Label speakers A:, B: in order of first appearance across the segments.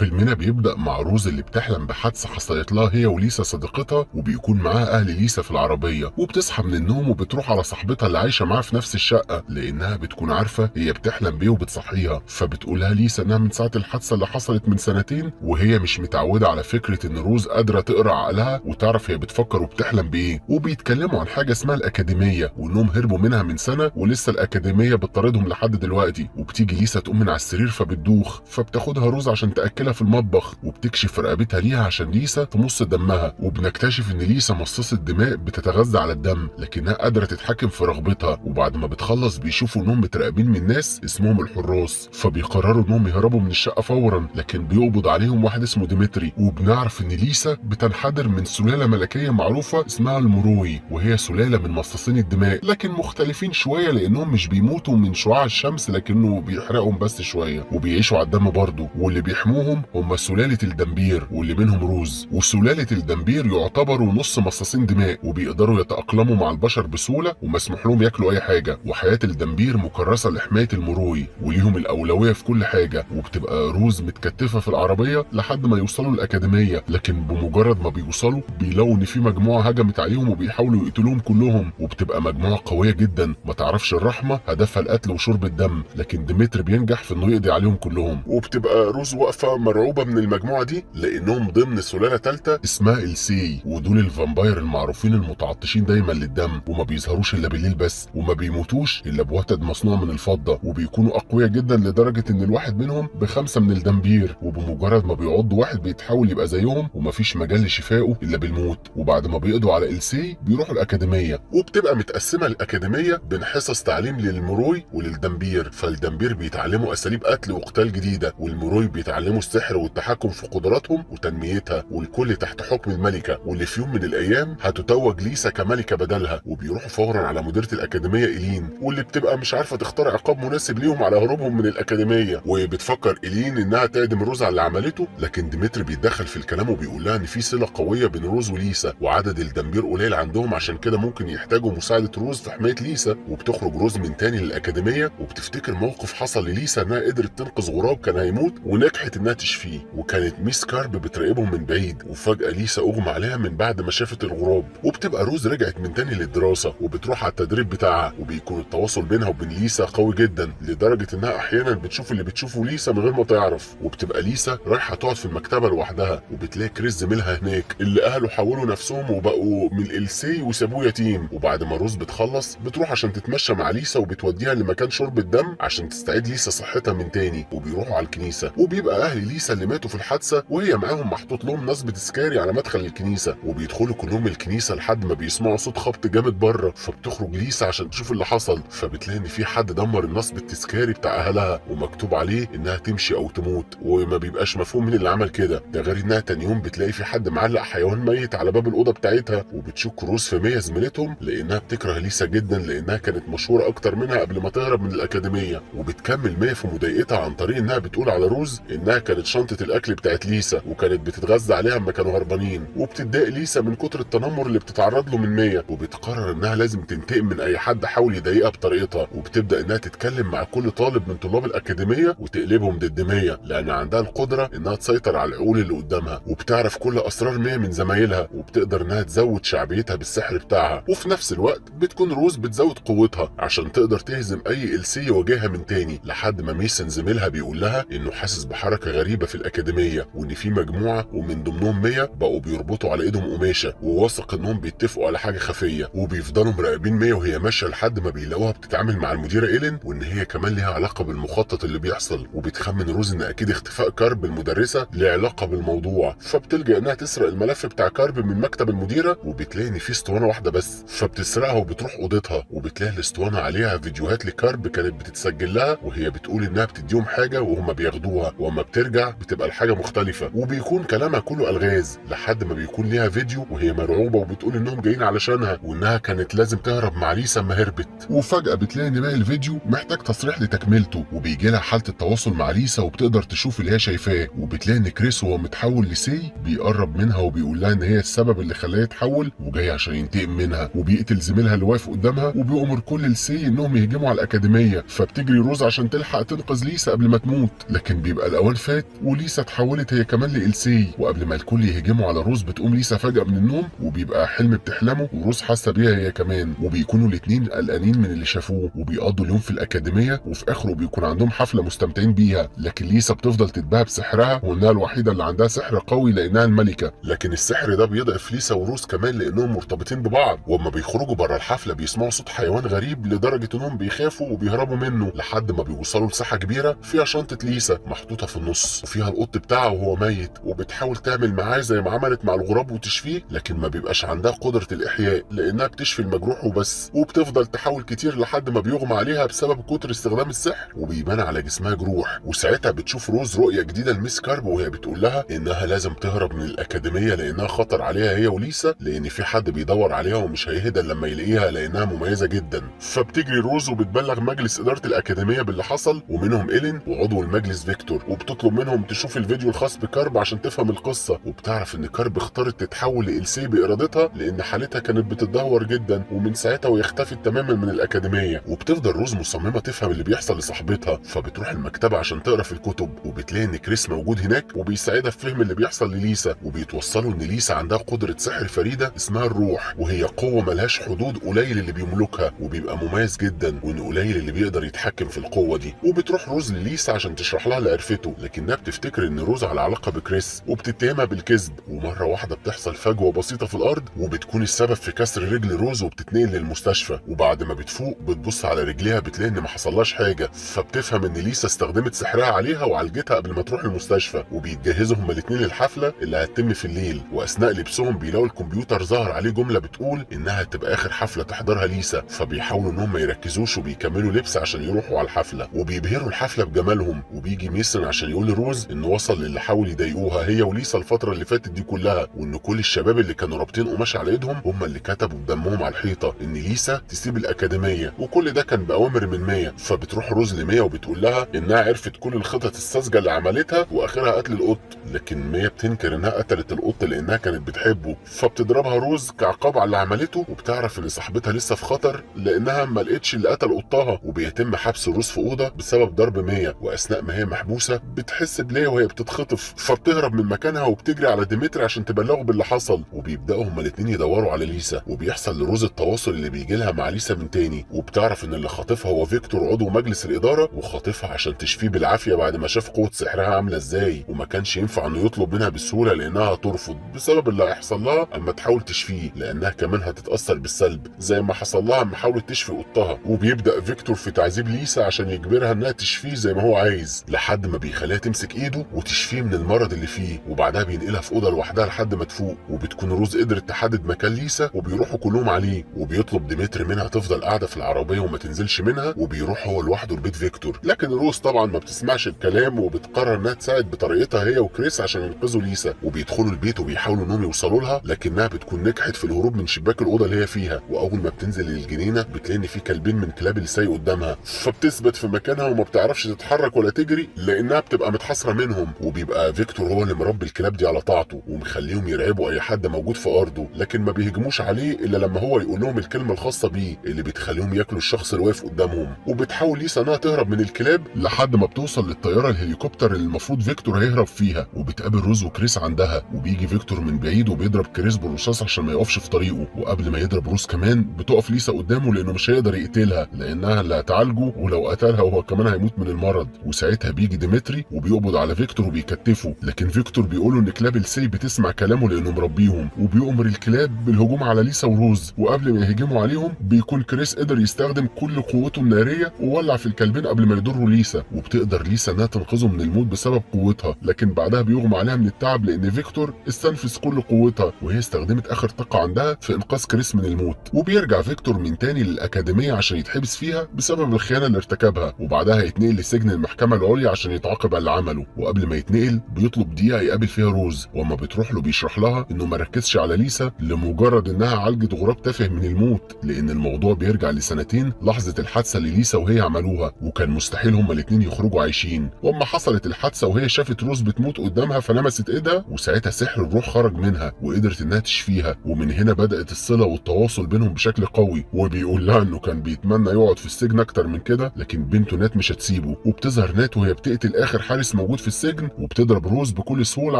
A: وفيلمنا بيبدأ مع روز اللي بتحلم بحادثة حصلت لها هي وليسا صديقتها، وبيكون معاها أهل ليسا في العربية، وبتصحى من النوم وبتروح على صاحبتها اللي عايشة معاها في نفس الشقة، لأنها بتكون عارفة هي بتحلم بيه وبتصحيها. فبتقولها ليسا إنها من ساعة الحادثة اللي حصلت من سنتين وهي مش متعودة على فكرة إن روز قادرة تقرأ عقلها وتعرف هي بتفكر وبتحلم بإيه. وبيتكلموا عن حاجة اسمها الأكاديمية وإنهم هربوا منها من سنة ولسه الأكاديمية بتطاردهم لحد دلوقتي. وبتيجي ليسا تقوم من على السرير فبتدوخ، فبتاخدها روز عشان تاكلها في المطبخ، وبتكشف رقبتها ليها عشان ليسا تمص دمها. وبنكتشف ان ليسا مصاصه دماء بتتغذى على الدم، لكنها قادره تتحكم في رغبتها. وبعد ما بتخلص بيشوفوا انهم متراقبين من ناس اسمهم الحراس، فبيقرروا انهم يهربوا من الشقه فورا، لكن بيقبض عليهم واحد اسمه ديمتري. وبنعرف ان ليسا بتنحدر من سلاله ملكيه معروفه اسمها المروي، وهي سلاله من مصاصين الدماء، لكن مختلفين شويه لانهم مش بيموتوا من شعاع الشمس لكنه بيحرقهم بس شويه، وبيعيشوا على الدم برضه. واللي بيحموهم هم سلالة الدمبير واللي منهم روز. وسلالة الدمبير يعتبروا نص مصاصين دماء وبيقدروا يتأقلموا مع البشر بسهولة ومسموح لهم ياكلوا اي حاجة. وحياة الدمبير مكرسة لحماية المروي وليهم الأولوية في كل حاجة. وبتبقى روز متكتفة في العربية لحد ما يوصلوا الأكاديمية، لكن بمجرد ما بيوصلوا بيلاقوا ان في مجموعة هجمت عليهم وبيحاولوا يقتلوهم كلهم. وبتبقى مجموعة قوية جدا ما تعرفش الرحمة هدفها القتل وشرب الدم، لكن ديمتري بينجح في انه يقضي عليهم كلهم. وبتبقى روز واقفه مرعوبه من المجموعه دي لانهم ضمن سلاله ثالثه اسمها السي، ودول الفامباير المعروفين المتعطشين دايما للدم وما بيظهروش الا بالليل بس، وما بيموتوش الا بوتد مصنوع من الفضه. وبيكونوا اقوياء جدا لدرجه ان الواحد منهم ب5 من الدمبير، وبمجرد ما بيعض واحد بيتحول يبقى زيهم ومفيش مجال لشفائه الا بالموت. وبعد ما بيقضوا على السي بيروحوا الاكاديميه، وبتبقى متقسمه الاكاديميه بين حصص تعليم للمروي وللدمبير. فالدمبير بيتعلموا اساليب قتل وقتال جديده، والمروي بيتعلموا السحر والتحكم في قدراتهم وتنميتها، والكل تحت حكم الملكه، واللي في يوم من الايام هتتوج ليسا كملكه بدلها. وبيروحوا فورا على مديره الاكاديميه إيلين، واللي بتبقى مش عارفه تختار عقاب مناسب ليهم على هروبهم من الاكاديميه. وبتفكر إيلين انها تعدم روز على اللي عملته، لكن ديمتري بيتدخل في الكلام وبيقول لها ان في صله قويه بين روز وليسا، وعدد الدمبير قليل عندهم عشان كده ممكن يحتاجوا مساعده روز في حمايه ليسا. وبتخرج روز من تاني للاكاديميه وبتفتكر موقف حصل لليسا انها قدرت تنقذ غراب كان هيموت ونجحت انها تشفيه، وكانت ميس كارب بتراقبهم من بعيد. وفجاه ليسا اغمى عليها من بعد ما شافت الغراب. وبتبقى روز رجعت من تاني للدراسه وبتروح على التدريب بتاعها، وبيكون التواصل بينها وبين ليسا قوي جدا لدرجه انها احيانا بتشوف اللي بتشوفه ليسا من غير ما تعرف. وبتبقى ليسا رايحه تقعد في المكتبه لوحدها، وبتلاقي كريس زميلها هناك اللي اهله حولوا نفسهم وبقوا من الالسي وسابوه يتيم. وبعد ما روز بتخلص بتروح عشان تتمشى مع ليسا وبتوديها لمكان شرب الدم عشان تستعيد ليسا صحتها من تاني. وبيروحوا على الكنيسه، وبيبقى اهل ليسا اللي ماتوا في الحادثه وهي معاهم محطوط لهم نصب تذكاري على مدخل الكنيسه. وبيدخلوا كلهم الكنيسه لحد ما بيسمعوا صوت خبط جامد بره، فبتخرج ليسا عشان تشوف اللي حصل. فبتلاقي ان في حد دمر النصب التذكاري بتاع اهلها ومكتوب عليه انها تمشي او تموت، وما بيبقاش مفهوم مين اللي عمل كده. ده غير انها تاني يوم بتلاقي في حد معلق حيوان ميت على باب الاوضه بتاعتها. وبتشك روز في مية زميلتهم لانها بتكره ليسا جدا لانها كانت مشهوره اكتر منها قبل ما تهرب من الاكاديميه. وبتكمل مية في مضايقتها عن طريق انها بتقول على روز انها كانت شنطه الاكل بتاعت ليسا وكانت بتتغذى عليها اما كانوا هربانين. وبتتضايق ليسا من كتر التنمر اللي بتتعرض له من مية، وبتقرر انها لازم تنتقم من اي حد حاول يضايقها بطريقتها. وبتبدا انها تتكلم مع كل طالب من طلاب الاكاديميه وتقلبهم ضد مية لان عندها القدره انها تسيطر على العقول اللي قدامها، وبتعرف كل اسرار مية من زمايلها، وبتقدر انها تزود شعبيتها بالسحر بتاعها. وفي نفس الوقت بتكون روز بتزود قوتها عشان تقدر تهزم اي السي يواجهها من تاني، لحد ما ميسن زميلها بيقول لها انه حاسس بحركه غريبه في الاكاديميه وان في مجموعه ومن ضمنهم مية بقوا بيربطوا على ايدهم قماشه، وواثق انهم بيتفقوا على حاجه خفيه. وبيفضلوا مراقبين مية وهي ماشيه لحد ما بيلاقوها بتتعامل مع المديره إيلين وان هي كمان ليها علاقه بالمخطط اللي بيحصل. وبتخمن روز ان اكيد اختفاء كارب المدرسه له علاقه بالموضوع، فبتلجأ انها تسرق الملف بتاع كارب من مكتب المديره، وبتلاقي ان في اسطوانه واحده بس، فبتسرقها وبتروح اوضتها وبتلاقي الاسطوانه عليها فيديوهات لكارب كانت بتتسجل لها وهي بتقول انها بتديهم حاجه وهم بياخدوها، واما بترجع بتبقى الحاجه مختلفه. وبيكون كلامها كله الغاز لحد ما بيكون ليها فيديو وهي مرعوبه وبتقول انهم جايين علشانها وانها كانت لازم تهرب مع ليسا اما هربت. وفجاه بتلاقي ان باقي الفيديو محتاج تصريح لتكملته، وبيجي لها حاله التواصل مع ليسا وبتقدر تشوف اللي هي شايفاه. وبتلاقي ان كريس وهو متحول لسي بيقرب منها وبيقول لها ان هي السبب اللي خلاه يتحول وجاي عشان ينتقم منها، وبيقتل زميلها اللي واقف قدامها وبيأمر كل السي انهم يهجموا على الاكاديميه. فبتجري روز عشان تلحق تنقذ ليسا قبل ما تموت، لكن بيبقى الاوان فات وليسا اتحولت هي كمان لإلسي. وقبل ما الكل يهجموا على روز بتقوم ليسا فجأة من النوم وبيبقى حلم بتحلمه وروز حاسة بيها هي كمان، وبيكونوا الاتنين قلقانين من اللي شافوه وبيقضوا اليوم في الأكاديمية، وفي آخره بيكون عندهم حفلة مستمتعين بيها. لكن ليسا بتفضل تتباهى بسحرها وإنها الوحيدة اللي عندها سحر قوي لأنها الملكة، لكن السحر ده بيضعف ليسا وروز كمان لأنهم مرتبطين ببعض. وأما بيخرجوا بره الحفلة بيسمعوا صوت حيوان غريب لدرجة إنهم بيخافوا وبيهربوا منه لحد ما بيوصلوا لساحة كبيرة فيها شنطة ليسا محطوطة في النص وفيها القط بتاعها وهو ميت، وبتحاول تعمل معاه زي ما عملت مع الغراب وتشفيه، لكن ما بيبقاش عندها قدرة الإحياء لأنها بتشفي المجروح وبس، وبتفضل تحاول كتير لحد ما بيغمى عليها بسبب كتر استخدام السحر وبيبان على جسمها جروح. وساعتها بتشوف روز رؤية جديدة لميس كارب وهي بتقول لها إنها لازم تهرب من الأكاديمية لأنها خطر عليها هي وليسا، لأن في حد بيدور عليها ومش هيهدى لما يلاقيها لأنها مميزة جدا. فبتجري روز وبتبلغ مجلس إدارة الأكاديمية باللي حصل، ومنهم إيلين وعضو المجلس فيكتور، وبتطلب منهم تشوف الفيديو الخاص بكارب عشان تفهم القصة. وبتعرف إن كارب اختارت تتحول لإلسي بإرادتها لأن حالتها كانت بتتدهور جدا، ومن ساعتها وهي اختفت تماما من الأكاديمية. وبتفضل روز مصممة تفهم اللي بيحصل لصاحبتها، فبتروح المكتبة عشان تقرا في الكتب، وبتلاقي إن كريس موجود هناك وبيساعدها في فهم اللي بيحصل لليسا، وبيتوصلوا إن ليسا عندها قدرة سحر فريدة اسمها الروح، وهي قوة ملهاش حدود، قليل اللي بيملكها وبيبقى مميز جدا، وإن قليل اللي بيقدر يتحكم في القوة دي. وبتروح روز لليسا عشان تشرح لها اللي عرفته، لكنها بتفتكر إن روز على علاقة بكريس وبتتهمها بالكذب. ومرة واحدة بتحصل فجوة بسيطة في الأرض وبتكون السبب في كسر رجل روز وبتتنقل للمستشفى، وبعد ما بتفوق بتبص على رجليها بتلاقي إن ما حصلهاش حاجة، فبتفهم إن ليسا استخدمت سحرها عليها وعالجتها قبل ما تروح المستشفى. وبيتجهزوا هما الاتنين للحفلة اللي هتتم في الليل، وأثناء لبسهم بيلاقوا الكمبيوتر ظهر عليه جملة بتقول إنها هتبقى آخر حفلة تحضرها ليسا، فبيحاولوا إنهم ما يركزوش وبيكملوا لبس عشان يروحوا على الحفلة، وبيبهروا الحفلة بجمالهم. وبيجي ميسن عشان يقول لروز إنه وصل للي حاول يضايقوها هي وليسا الفترة اللي فاتت دي كلها، وإن كل الشباب اللي كانوا رابطين قماش على إيدهم هم اللي كتبوا بدمهم على الحيطة إن ليسا تسيب الأكاديمية، وكل ده كان بأوامر من ميا. فبتروح روز لميا وبتقول لها إنها عرفت كل الخطط الساذجة اللي عملتها وآخرها قتل القط، لكن ميا بتنكر إنها قتلت القط لأنها كانت بتحبه. فبتضربها روز كعقاب على اللي عملته، وبتعرف إن صاحبتها لسه في خطر لأنها ما لقتش اللي قتل قطها، وبيتم حبس روز في أوضة بسبب ضرب ميا. وأثناء ما هي محبوسة بتحس بليا وهي بتتخطف، فبتهرب من مكانها وبتجري على ديمتري عشان تبلغه باللي حصل، وبيبداوا هما الاتنين يدوروا على ليسا، وبيحصل لروز التواصل اللي بيجي لها مع ليسا من تاني، وبتعرف ان اللي خاطفها هو فيكتور عضو مجلس الاداره، وخاطفها عشان تشفيه بالعافيه بعد ما شاف قوه سحرها عامله ازاي، وما كانش ينفع انه يطلب منها بسهوله لانها هترفض بسبب اللي هيحصل لها اما تحاول تشفيه، لانها كمان هتتاثر بالسلب زي ما حصل لها اما حاولت تشفي قطها. وبيبدا فيكتور في تعذيب ليسا عشان يجبرها انها تشفيه زي ما هو عايز، لحد ما بيخليها تمسك ايده وتشفيه من المرض اللي فيه، وبعدها بينقلها في اوضه لوحدها لحد ما تفوق. وبتكون روز قدرت تحدد مكان ليسا وبيروحوا كلهم عليه، وبيطلب ديمتري منها تفضل قاعده في العربيه وما تنزلش منها، وبيروح هو لوحده لبيت فيكتور. لكن روز طبعا ما بتسمعش الكلام وبتقرر انها تساعد بطريقتها هي وكريس عشان ينقذوا ليسا، وبيدخلوا البيت وبيحاولوا انهم يوصلوا لها، لكنها بتكون نجحت في الهروب من شباك الاوضه اللي هي فيها. واول ما بتنزل للجنينه بتلاقي ان في كلبين من كلاب اللساي قدامها، فبتثبت في مكانها وما بتعرفش تتحرك ولا تجري لانها بتبقى متحاصره منهم. وبيبقى فيكتور هو اللي مربي الكلاب دي على طاعته ومخليهم يرعبوا اي حد موجود في ارضه، لكن ما بيهجموش عليه الا لما هو يقول لهم الكلمه الخاصه بيه اللي بتخليهم ياكلوا الشخص اللي واقف قدامهم. وبتحاول ليسا انها تهرب من الكلاب لحد ما بتوصل للطياره الهليكوبتر اللي المفروض فيكتور هيهرب فيها، وبتقابل روز وكريس عندها، وبيجي فيكتور من بعيد وبيضرب كريس بالرصاص عشان ما يقفش في طريقه. وقبل ما يضرب روز كمان بتقف ليسا قدامه لانه مش هيقدر يقتلها لانها اللي هتعالجه، ولو قتلها هو كمان هيموت من المرض. وساعتها بيجي ديمتري وبيقبض على فيكتور وبيكتفه، لكن فيكتور بيقوله ان كلاب السي بتسمع كلامه لانه مربيهم، وبيؤمر الكلاب بالهجوم على ليسا وروز. وقبل ما يهجموا عليهم بيكون كريس قدر يستخدم كل قوته الناريه وولع في الكلبين قبل ما يضروا ليسا، وبتقدر ليسا انها تنقذه من الموت بسبب قوتها، لكن بعدها بيغمى عليها من التعب لان فيكتور استنفذ كل قوتها وهي استخدمت اخر طاقه عندها في انقاذ كريس من الموت. وبيرجع فيكتور من تاني للاكاديميه عشان يتحبس فيها بسبب الخيانه اللي ارتكبها، وبعدها يتنقل لسجن المحكمه العليا عشان يتعاقب على اللي عمله. وقبل ما يتنقل بيطلب دقيقه يقابل فيها روز، واما بتروح له بيشرح لها انه ما ركزش على ليسا لمجرد انها عالجت غراب تافه من الموت، لان الموضوع بيرجع لسنتين لحظه الحادثه اللي ليسا وهي عملوها، وكان مستحيل هما الاتنين يخرجوا عايشين. واما حصلت الحادثه وهي شافت روز بتموت قدامها فلمست ايدها، وساعتها سحر الروح خرج منها وقدرت انها تشفيها، ومن هنا بدات الصله والتواصل بينهم بشكل قوي. وبيقول لها انه كان بيتمنى يقعد في السجن اكتر من كده، لكن بنته نات مش هتسيبه. وبتظهر نات وهي بتقتل اخر حارس ديمتريوس موجود في السجن، وبتضرب روز بكل سهوله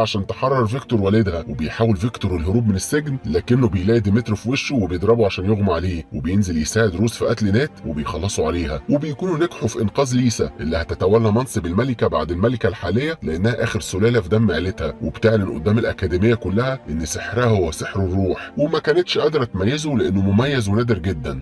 A: عشان تحرر فيكتور والدها، وبيحاول فيكتور الهروب من السجن لكنه بيلاقي ديمتري في وشه وبيضربه عشان يغمى عليه، وبينزل يساعد روز في قتل نات وبيخلصوا عليها، وبيكونوا نجحوا في انقاذ ليسا اللي هتتولى منصب الملكه بعد الملكه الحاليه لانها اخر سلاله في دم عيلتها، وبتعلن قدام الاكاديميه كلها ان سحرها هو سحر الروح، وما كانتش قادره تميزه لانه مميز ونادر جدا.